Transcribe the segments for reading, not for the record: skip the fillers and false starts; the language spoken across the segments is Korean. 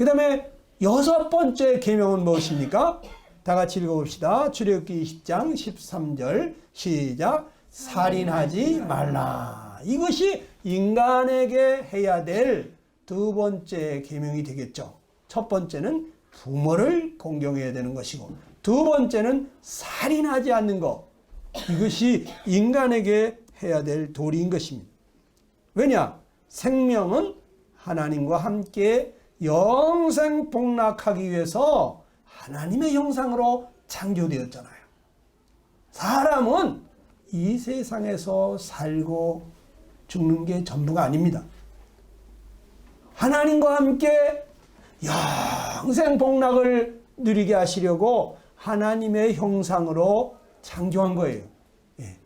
그 다음에 6번째 계명은 무엇입니까? 다 같이 읽어봅시다. 출애굽기 20장 13절 시작. 살인하지 말라. 이것이 인간에게 해야 될 두 번째 계명이 되겠죠. 첫 번째는 부모를 공경해야 되는 것이고, 두 번째는 살인하지 않는 것. 이것이 인간에게 해야 될 도리인 것입니다. 왜냐? 생명은 하나님과 함께 영생 복락하기 위해서 하나님의 형상으로 창조되었잖아요. 사람은 이 세상에서 살고 죽는 게 전부가 아닙니다. 하나님과 함께 영생 복락을 누리게 하시려고 하나님의 형상으로 창조한 거예요. 예.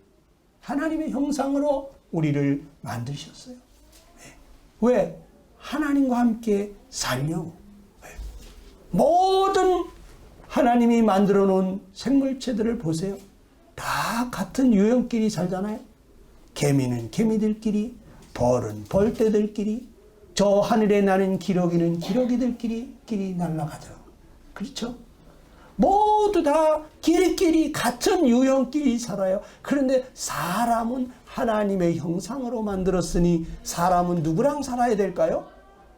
하나님의 형상으로 우리를 만드셨어요. 예. 왜? 하나님과 함께 살려고. 예. 모든 하나님이 만들어 놓은 생물체들을 보세요. 다 같은 유형끼리 살잖아요. 개미는 개미들끼리, 벌은 벌떼들끼리, 저 하늘에 나는 기러기는 기러기들끼리 날아가더라고요. 그렇죠? 모두 다 끼리끼리 같은 유형끼리 살아요. 그런데 사람은 하나님의 형상으로 만들었으니 사람은 누구랑 살아야 될까요?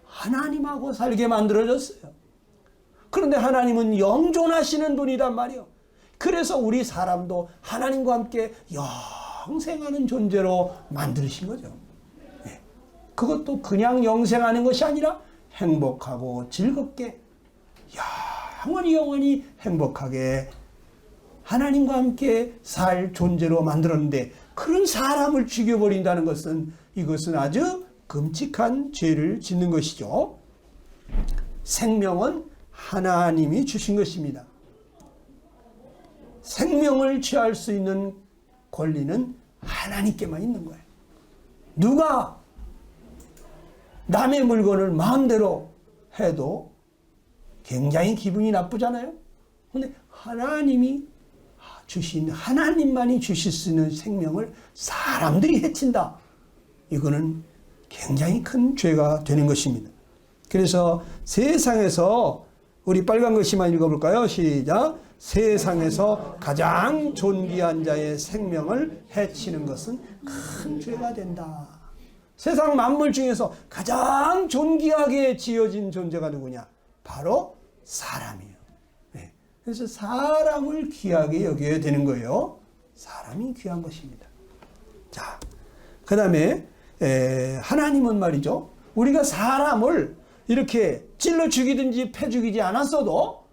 하나님하고 살게 만들어졌어요. 그런데 하나님은 영존하시는 분이란 말이에요. 그래서 우리 사람도 하나님과 함께 영생하는 존재로 만드신 거죠. 네. 그것도 그냥 영생하는 것이 아니라 행복하고 즐겁게 영원히 행복하게 하나님과 함께 살 존재로 만들었는데, 그런 사람을 죽여버린다는 것은 이것은 아주 끔찍한 죄를 짓는 것이죠. 생명은 하나님이 주신 것입니다. 생명을 취할 수 있는 권리는 하나님께만 있는 거예요. 누가 남의 물건을 마음대로 해도 굉장히 기분이 나쁘잖아요. 그런데 하나님이 주신, 하나님만이 주실 수 있는 생명을 사람들이 해친다. 이거는 굉장히 큰 죄가 되는 것입니다. 그래서 세상에서, 우리 빨간 글씨만 읽어볼까요? 시작. 세상에서 가장 존귀한 자의 생명을 해치는 것은 큰 죄가 된다. 세상 만물 중에서 가장 존귀하게 지어진 존재가 누구냐? 바로 사람이에요. 네. 그래서 사람을 귀하게 여겨야 되는 거예요. 사람이 귀한 것입니다. 자, 그 다음에 하나님은 말이죠, 우리가 사람을 이렇게 찔러 죽이든지 패 죽이지 않았어도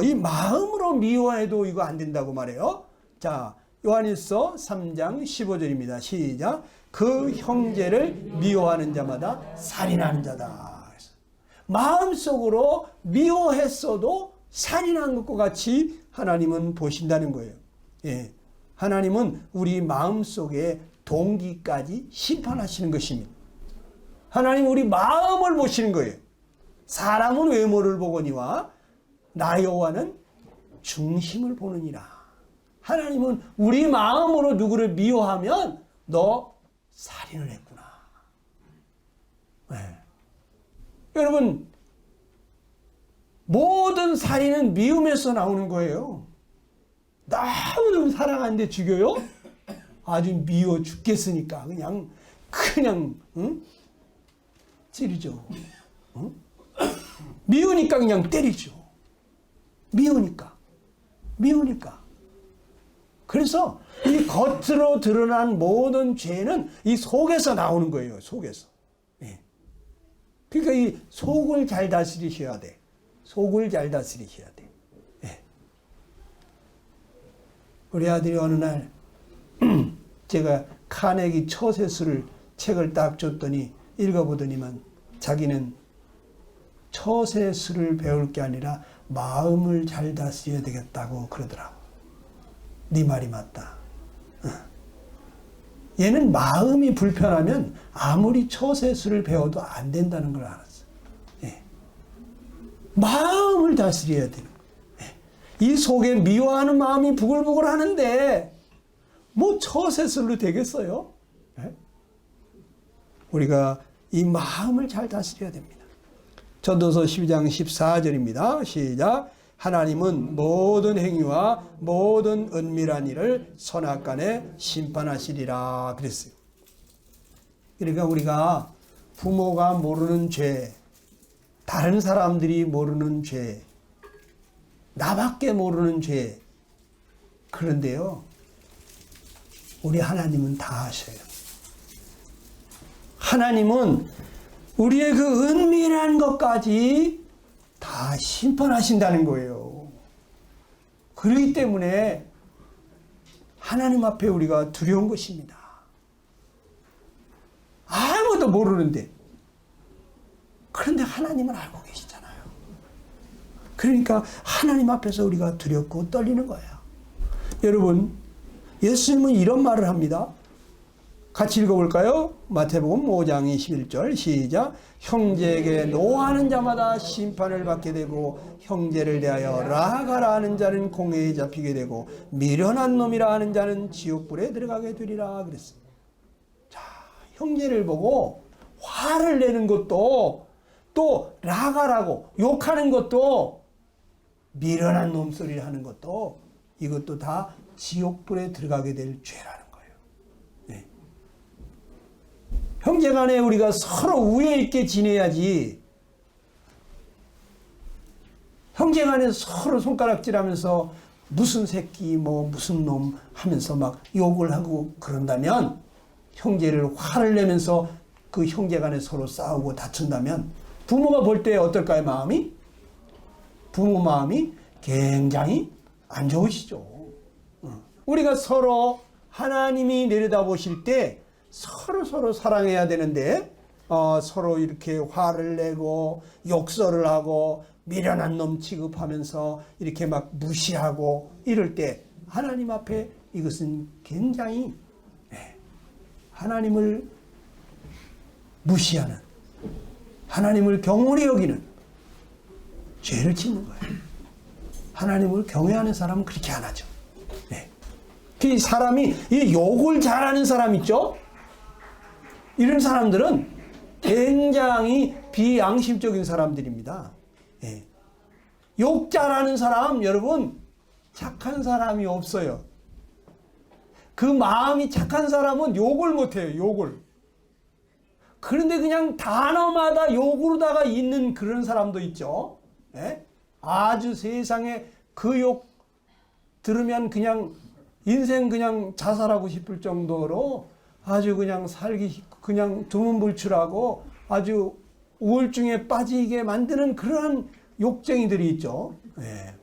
이 마음으로 미워해도 이거 안 된다고 말해요. 자, 요한일서 3장 15절입니다. 시작. 그 형제를 미워하는 자마다 살인하는 자다. 마음속으로 미워했어도 살인한 것과 같이 하나님은 보신다는 거예요. 예. 하나님은 우리 마음속의 동기까지 심판하시는 것입니다. 하나님 우리 마음을 보시는 거예요. 사람은 외모를 보거니와 나 여호와는 중심을 보느니라. 하나님은 우리 마음으로 누구를 미워하면 너 살인을 했구나. 네. 여러분, 모든 살인은 미움에서 나오는 거예요. 너무너무 사랑하는데 죽여요? 아주 미워 죽겠으니까 그냥 응? 찌르죠. 응? 미우니까 그냥 때리죠. 미우니까. 그래서 이 겉으로 드러난 모든 죄는 이 속에서 나오는 거예요. 속에서. 네. 그러니까 이 속을 잘 다스리셔야 돼. 속을 잘 다스리셔야 돼. 네. 우리 아들이 어느 날 제가 카네기 처세술을 책을 딱 줬더니 읽어보더니만 자기는 처세술을 배울 게 아니라 마음을 잘 다스려야 되겠다고 그러더라고. 네 말이 맞다. 얘는 마음이 불편하면 아무리 처세술을 배워도 안 된다는 걸 알았어. 예. 마음을 다스려야 되는 거예요. 예. 이 속에 미워하는 마음이 부글부글 하는데 뭐 처세술로 되겠어요? 예? 우리가 이 마음을 잘 다스려야 됩니다. 전도서 12장 14절입니다. 시작. 하나님은 모든 행위와 모든 은밀한 일을 선악간에 심판하시리라 그랬어요. 그러니까 우리가 부모가 모르는 죄, 다른 사람들이 모르는 죄, 나밖에 모르는 죄, 그런데요, 우리 하나님은 다 아셔요. 하나님은 우리의 그 은밀한 것까지 다 심판하신다는 거예요. 그렇기 때문에 하나님 앞에 우리가 두려운 것입니다. 아무도 모르는데, 그런데 하나님은 알고 계시잖아요. 그러니까 하나님 앞에서 우리가 두렵고 떨리는 거예요. 여러분, 예수님은 이런 말을 합니다. 같이 읽어볼까요? 마태복음 5장 21절 시작. 형제에게 노하는 자마다 심판을 받게 되고 형제를 대하여 라가라 하는 자는 공회에 잡히게 되고 미련한 놈이라 하는 자는 지옥불에 들어가게 되리라 그랬어요. 자, 형제를 보고 화를 내는 것도, 또 라가라고 욕하는 것도, 미련한 놈 소리를 하는 것도, 이것도 다 지옥불에 들어가게 될 죄라는 거예요. 네. 형제간에 우리가 서로 우애 있게 지내야지, 형제간에 서로 손가락질하면서 무슨 새끼 뭐 무슨 놈 하면서 막 욕을 하고 그런다면, 형제를 화를 내면서 그 형제간에 서로 싸우고 다툰다면 부모가 볼 때 어떨까요? 마음이? 부모 마음이 굉장히 안 좋으시죠. 우리가 서로 하나님이 내려다보실 때 서로 사랑해야 되는데, 서로 이렇게 화를 내고 욕설을 하고 미련한 놈 취급하면서 이렇게 막 무시하고 이럴 때 하나님 앞에 이것은 굉장히 하나님을 무시하는, 하나님을 경홀히 여기는 죄를 짓는 거예요. 하나님을 경외하는 사람은 그렇게 안 하죠. 네. 그 사람이 이 욕을 잘하는 사람 있죠? 이런 사람들은 굉장히 비양심적인 사람들입니다. 네. 욕 잘하는 사람, 여러분, 착한 사람이 없어요. 그 마음이 착한 사람은 욕을 못해요. 욕을. 그런데 그냥 단어마다 욕으로다가 있는 그런 사람도 있죠. 네? 아주 세상에 그 욕 들으면 그냥 인생 그냥 자살하고 싶을 정도로 아주 그냥 살기 그냥 두문불출하고 아주 우울증에 빠지게 만드는 그러한 욕쟁이들이 있죠. 네.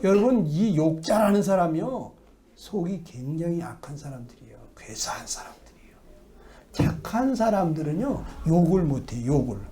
여러분, 이 욕 잘하는 사람이요, 속이 굉장히 악한 사람들이에요. 괴사한 사람들이에요. 착한 사람들은요 욕을 못해요. 욕을.